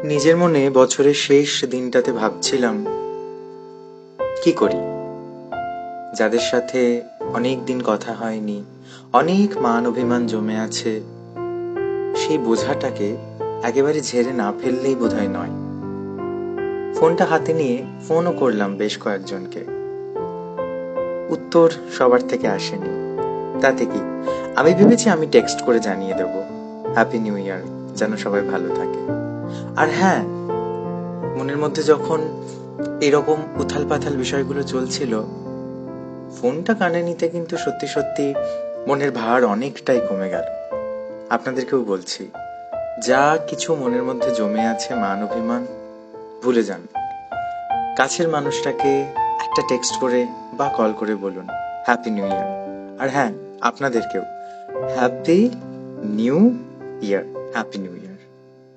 নিজের মনে বছরের শেষ দিনটাতে ভাবছিলাম কি করি, যাদের সাথে অনেক দিন কথা হয়নি, অনেক মান অভিমান জমে আছে, সেই বোঝাটাকে একেবারে ঝেড়ে না ফেললেই বোধহয় নয়। ফোনটা হাতে নিয়ে ফোনও করলাম বেশ কয়েকজনকে, উত্তর সবার থেকে আসেনি। তাতে কি, আমি ভেবেছি আমি টেক্সট করে জানিয়ে দেব হ্যাপি নিউ ইয়ার, যেন সবাই ভালো থাকে। আর হ্যাঁ, মনের মধ্যে যখন এরকম উথাল পাথাল বিষয়গুলো চলছিল, ফোনটা কানে নিতে কিন্তু সত্যি সত্যি মনের ভার অনেকটাই কমে গেল। আপনাদেরকেও বলছি, যা কিছু মনের মধ্যে জমে আছে, মান অভিমান, ভুলে যান। কাছের মানুষটাকে একটা টেক্সট করে বা কল করে বলুন হ্যাপি নিউ ইয়ার। আর হ্যাঁ, আপনাদেরকেও happy new year, happy new year.